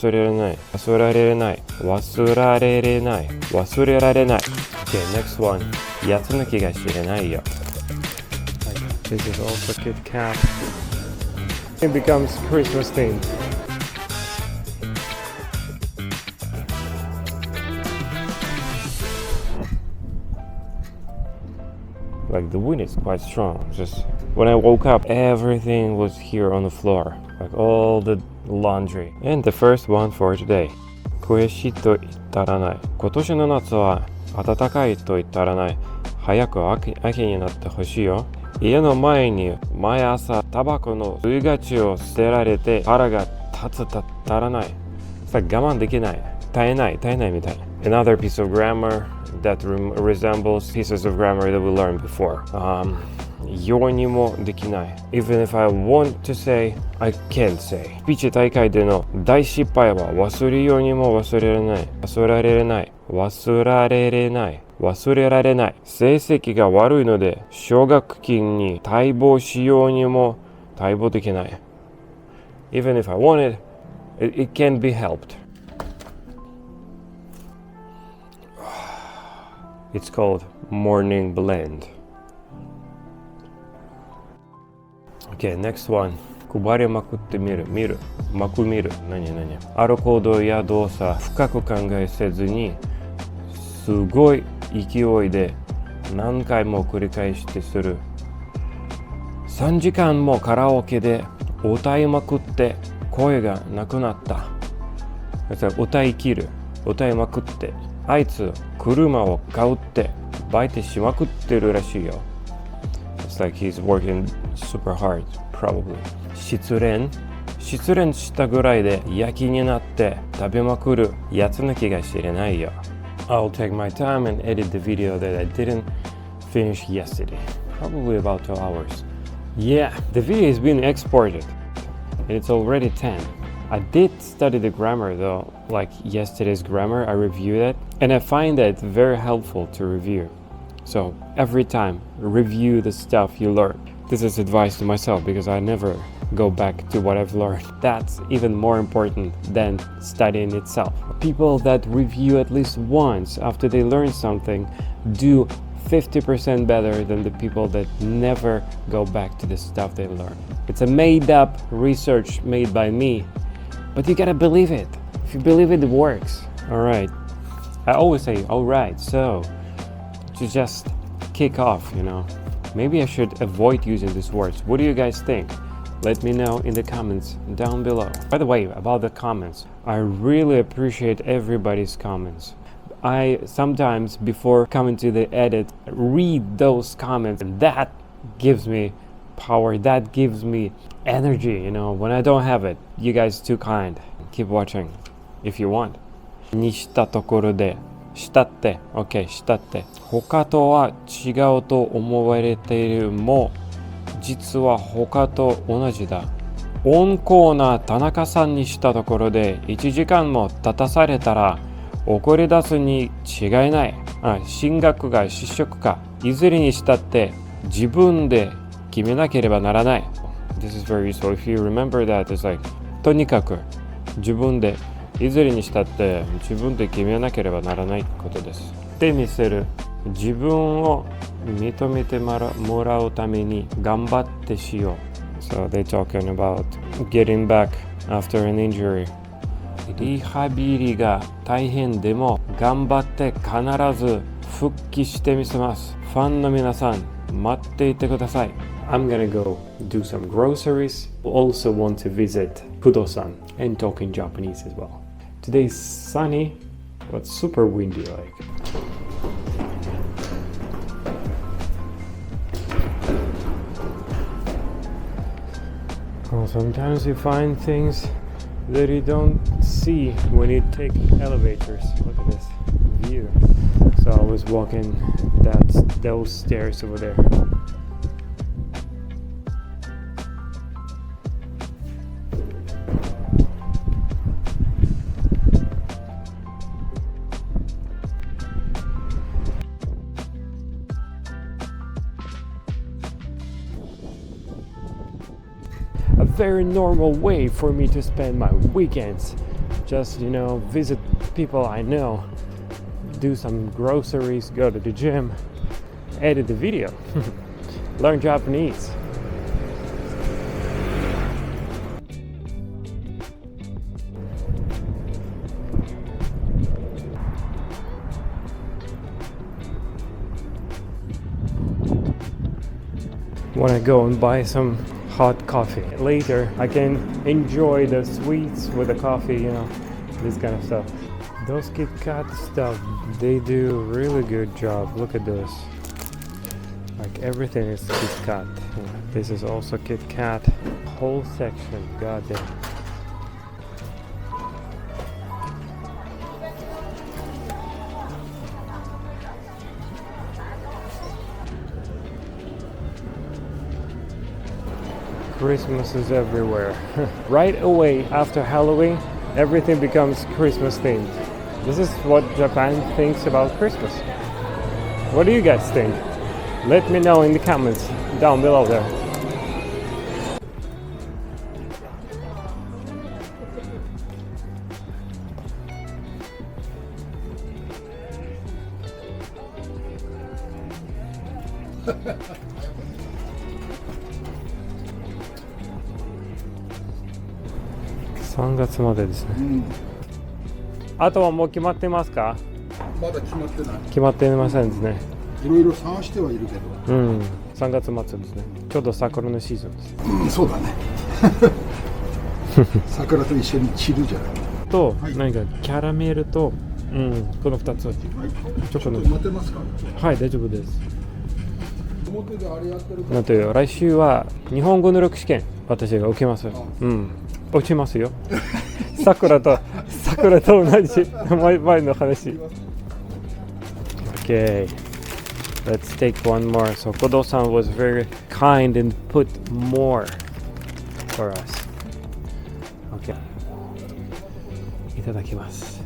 忘れられない忘れられない忘られれない忘れられない Okay, next one やつ抜きが知れないよ This is also Kit Kat It becomes Christmas themed Like the wind is quite strong. Just when I woke up, everything was here on the floor. Like all the laundry. And the first one for today. 恋しと言ったらない。今年の夏は暖かいと言ったらない。早く秋になってほしいよ。家の前に毎朝タバコの吸いがちを捨てられて腹が立つたったらない。さ、我慢できない。耐えないみたい。Another piece of grammar that resembles pieces of grammar that we learned before. ようにもできない。Even if I want to say, I can't say. スピーチ大会での大失敗は忘れようにも忘れられない。忘れられない。忘られれない。忘れられない。成績が悪いので奨学金に待望しようにも待望できない。Even if I wanted, it can't be helped. It's called morning blend. Okay, next one. 配りまくってみる。まく見る。何ある行動や動作、深く考えせずに、すごい勢いで何回も繰り返してする。3時間もカラオケで歌いまくって声がなくなった。歌い切る。歌いまくって。あいつ車を買うってバイトしまくってるらしいよ。It's like he's working super hard, probably. 失恋したぐらいで焼きになって食べまくるやつ抜きが知れないよ。I'll take my time and edit the video that I didn't finish yesterday. Probably about 2 hours. Yeah, the video has been exported and it's already 10.I did study the grammar though, like yesterday's grammar, I reviewed it, and I find that it's very helpful to review. So every time, review the stuff you learn. This is advice to myself because I never go back to what I've learned. That's even more important than studying itself. People that review at least once after they learn something do 50% better than the people that never go back to the stuff they learned. It's a made-up research made by me.But you gotta believe it. If you believe it, it works. Alright. I always say, alright, so to just kick off, Maybe I should avoid using these words. What do you guys think? Let me know in the comments down below. By the way, about the comments, I really appreciate everybody's comments. I sometimes, before coming to the edit, read those comments, and that gives me power, that gives me energy, when I don't have it. You guys too kind. Keep watching if you want. にしたところでしたって OK したって他とは違うと思われているも実は他と同じだ温厚な田中さんにしたところで1時間も経たされたら怒り出すに違いない進学か失職かいずれにしたって自分で決めなければならない This is very useful. If you remember that, it's like とにかく自分でいずれにしたって自分で決めなければならないことです。ってみせる自分を認めてもらうために頑張ってしよう。So they're talking about getting back after an injury. リハビリが大変でも頑張って必ず復帰してみせます。ファンの皆さん待っていてください。I'm gonna go do some groceries. Also want to visit Pudo-san and talk in Japanese as well. Today's sunny, but super windy like. Well, sometimes you find things that you don't see when you take elevators. Look at this view. So I was walking those stairs over there. A very normal way for me to spend my weekends. just visit people I know, do some groceries, go to the gym, edit the video, learn Japanese. Want to go and buy some hot coffee. Later, I can enjoy the sweets with the coffee, this kind of stuff. Those Kit Kat stuff, they do a really good job. Look at this. Like everything is Kit Kat. This is also Kit Kat. Whole section, god damn. Christmas is everywhere. Right away after Halloween, everything becomes Christmas themed. This is what Japan thinks about Christmas. What do you guys think? Let me know in the comments down below there.3月までですね、あとはもう決まってますか？まだ決まってない。決まってませんですね。いろいろ探してはいるけど。3月末ですね。ちょうど桜のシーズンです。そうだね。桜と一緒に散るじゃない。と、何かキャラメルと、この2つ。ちょっと待てますか？はい、大丈夫です。表であれやってるから。なんという来週は日本語能力試験私が受けます。落ちますよ。桜と同じ前の話。Okay, let's take one more. So Kodo-san was very kind and put more for us. Okay. いただきます。